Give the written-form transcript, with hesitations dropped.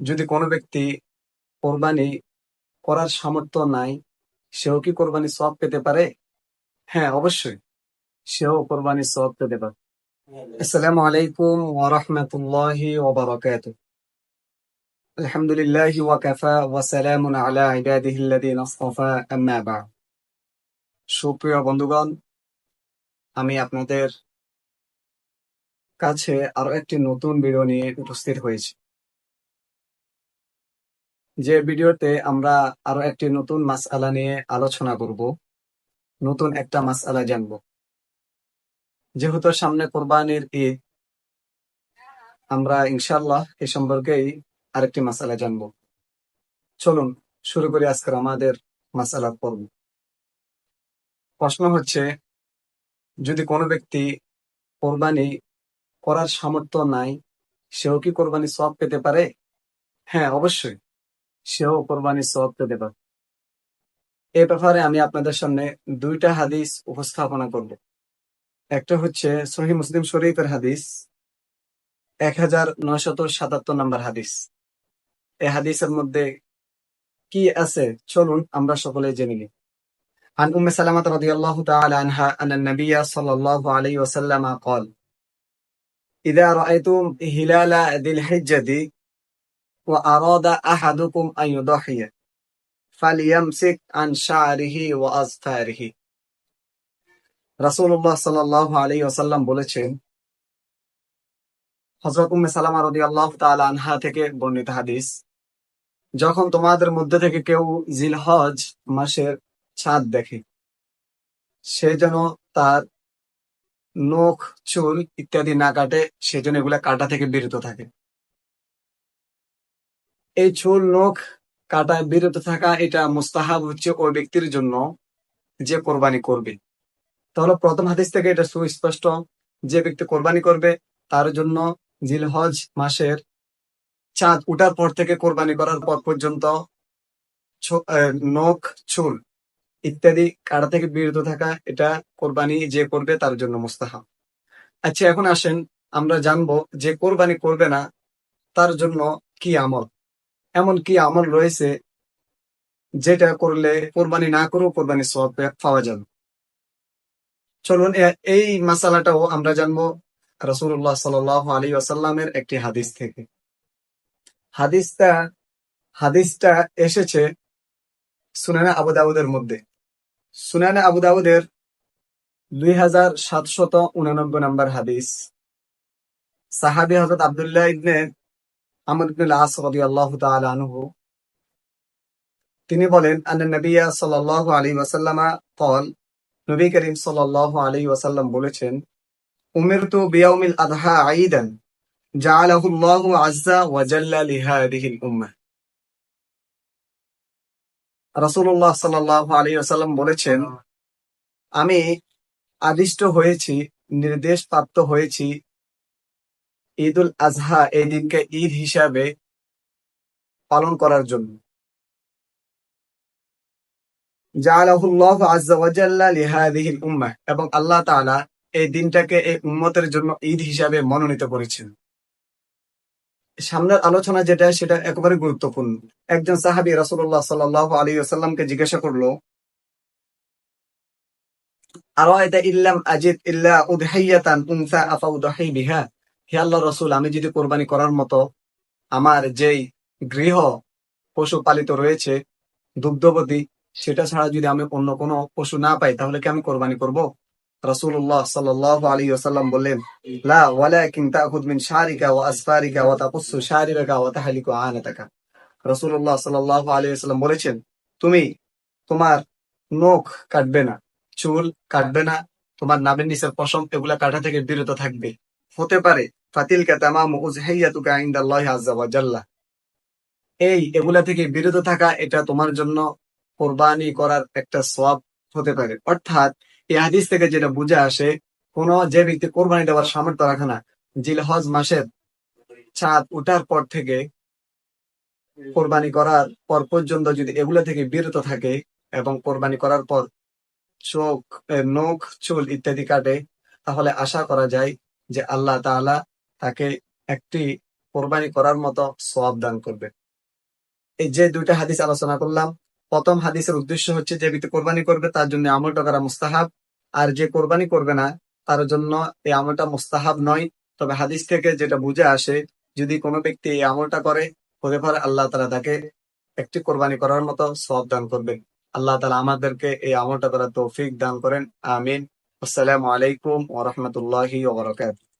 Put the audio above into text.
যদি কোনো ব্যক্তি কোরবানি করার সামর্থ্য নাই, সেও কি কোরবানির সওয়াব পেতে পারে? হ্যাঁ, অবশ্যই সেও কোরবানির সওয়াব পেতে পারে। আসসালামু আলাইকুম ওয়া রাহমাতুল্লাহি ওয়া বারাকাতুহু। আলহামদুলিল্লাহি ওয়া কাফা ওয়া সালামুন আলা ইবাদিহিল্লাযীনা ইসতাফা, আম্মা বা'দ। সুপ্রিয় বন্ধুগণ, আমি আপনাদের কাছে আরো একটি নতুন ভিডিও নিয়ে উপস্থিত হয়েছি। যে ভিডিওতে আমরা আরো একটি নতুন মাসআলা নিয়ে আলোচনা করব, নতুন একটা মাসআলা জানবো। যেহেতু সামনে কোরবানির ঈদ, আমরা ইনশাআল্লাহ এ সম্পর্কেই আরেকটি মাসআলা জানবো। চলুন শুরু করি আজকের আমাদের মাসআলার পর্ব। প্রশ্ন হচ্ছে, যদি কোনো ব্যক্তি কোরবানি করার সামর্থ্য নাই, সেও কি কোরবানির সওয়াব পেতে পারে? হ্যাঁ, অবশ্যই সেও কোরবানির সওয়াব পেতে পারে। এ ব্যাপারে আমি আপনাদের সামনে দুইটা হাদিস উপস্থাপনা করব। একটা হচ্ছে সহিহ মুসলিম শরীফের হাদিস 1977 নম্বর হাদিস। এই হাদিসের মধ্যে কি আছে চলুন আমরা সকলে জেনে নিই। عن أم سلمة رضي الله تعالى عنها أن النبي صلى الله عليه وسلم قال: إذا رأيتم هلال ذي الحجة وأراد أحدكم أن يضحي فليمسك عن شعره وأظفاره। রাসূলুল্লাহ সাল্লাল্লাহু আলাইহি ওয়াসাল্লাম বলেছেন, হযরত উম্মে সালামা রাদিয়াল্লাহু তাআলা আনহা থেকে বর্ণিত হাদিস, যখন তোমাদের মধ্যে থেকে কেউ জিলহজ মাসের চাঁদ দেখে, সে যেন তার নখ, চুল ইত্যাদি না কাটে, সেজন্য এগুলা কাটা থেকে বিরত থাকে। এই চুল, নখ কাটায় বিরত থাকা এটা মুস্তাহাব হচ্ছে ওই ব্যক্তির জন্য যে কোরবানি করবে। তাহলে প্রথম হাদিস থেকে এটা সুস্পষ্ট, যে ব্যক্তি কোরবানি করবে তার জন্য জিলহজ মাসের চাঁদ উঠার পর থেকে কোরবানি করার পর পর্যন্ত নখ, চুল ইত্যাদি কাটা থেকে বিরত থাকা, এটা কোরবানি যে করবে তার জন্য মুস্তাহাব। আচ্ছা, এখন আসেন আমরা জানবো যে কোরবানি করবে না তার জন্য কি আমল, এমন কি আমল রয়েছে যেটা করলে কোরবানি না করেও কোরবানির সওয়াব পাওয়া যাবে। চলুন এই মাসালাটাও আমরা জানবো রাসূলুল্লাহ সাল্লাল্লাহু আলাইহি ওয়াসাল্লামের একটি হাদিস থেকে। হাদিসটা হাদিসটা এসেছে সুনানে আবু দাউদের মধ্যে। সুনানে আবু দাউদের 2789 নম্বর হাদিস। সাহাবী হযরত আব্দুল্লাহ ইবনে আমর ইবনে আল-আস রাদিয়াল্লাহু তাআলা আনহু, তিনি বলেন, আন্না নবিয়্যা সাল্লাল্লাহু আলাইহি ওয়াসাল্লাম قال, নবী করিম সাল্লাল্লাহু আলাইহি ওয়াসাল্লাম বলেছেন, উমিরতু বিয়াউমিল আযহা ঈদান জাআলাহু আল্লাহু আযযা ওয়া জাল্লা লিহাদিহিল উম্মাহ। রাসূলুল্লাহ সাল্লাল্লাহু আলাইহি ওয়াসাল্লাম বলেছেন, আমি আদিষ্ট হয়েছি, নির্দেশপ্রাপ্ত হয়েছি ঈদুল আজহা এই দিনকে ঈদ হিসাবে পালন করার জন্য। জাআলাহুল্লাহু আযযা ওয়া জাল্লা লিহাদিহিল উম্মাহ, এবং আল্লাহ তাআলা এই দিনটাকে এই উম্মতের জন্য ঈদ হিসাবে মনোনীত করেছেন। সামনের আলোচনা যেটা, সেটা একেবারে গুরুত্বপূর্ণ। একজন সাহাবী রাসূলুল্লাহ সাল্লাল্লাহু আলাইহি ওয়াসাল্লামকে জিজ্ঞাসা করলো, আরাআইতা ইল্লাম আজিদ ইল্লা উদহিয়াতান উনসা আফা উদহি বিহা। হে আল্লাহর রাসূল, আমি যদি কোরবানি করার মতো আমার যেই গৃহ পশু পালিত রয়েছে, দুগ্ধবতী, সেটা ছাড়া যদি আমি অন্য কোনো পশু না পাই, তাহলে কি আমি কোরবানি করব? রাসূলুল্লাহ সাল্লাল্লাহু আলাইহি ওয়াসাল্লাম বললেন, লা ওয়ালাকিন তাখুদ মিন শারিকা ওয়া আসফারিকা ওয়া তাকুসসু শারিবাকা ওয়া তাহলিকু আনাতাকা। রাসূলুল্লাহ সাল্লাল্লাহু আলাইহি ওয়াসাল্লাম বলেছেন, তুমি তোমার নখ কাটবে না, চুল কাটবে না, তোমার নাভির নিচের পশম এগুলা কাটা থেকে বিরত থাকবে। হতে পারে ফাতিলকা তামামু উযহিয়াতুকা ইনদাল্লাহি আযযা ওয়া জাল্লা। এগুলা থেকে বিরত থাকা, এটা তোমার জন্য কোরবানি করার একটা সওয়াব হতে পারে। অর্থাৎ এই হাদিস থেকে যেটা বুঝে আসে, কোন যে ব্যক্তি কোরবানি দেওয়ার সামর্থ্য রাখে না, জিলহজ মাসের চাঁদ উঠার পর থেকে কোরবানি করার পর পর্যন্ত যদি এগুলা থেকে বিরত থাকে এবং কোরবানি করার পর চোখ, নখ, চুল ইত্যাদি কাটে, তাহলে আশা করা যায় যে আল্লাহ তাআলা তাকে একটি কোরবানি করার মতো সওয়াব দান করবে। এই যে দুইটা হাদিস আলোচনা করলাম, প্রথম হাদিসের উদ্দেশ্য হচ্ছে যে ব্যক্তি কোরবানি করবে তার জন্য আমলটা করা মুস্তাহাব, আর যে কোরবানি করবে না তার জন্য এই আমলটা মুস্তাহাব নয়। তবে হাদিস থেকে যেটা বুঝে আসে, যদি কোনো ব্যক্তি এই আমলটা করে, হতে পারে আল্লাহ তাআলা তাকে একটি কোরবানি করার মতো সওয়াব দান করবেন। আল্লাহ তাআলা আমাদেরকে এই আমলটা করার তৌফিক দান করেন। আমিন। আসসালামু আলাইকুম ওয়া রাহমাতুল্লাহি ওয়া বারাকাতুহু।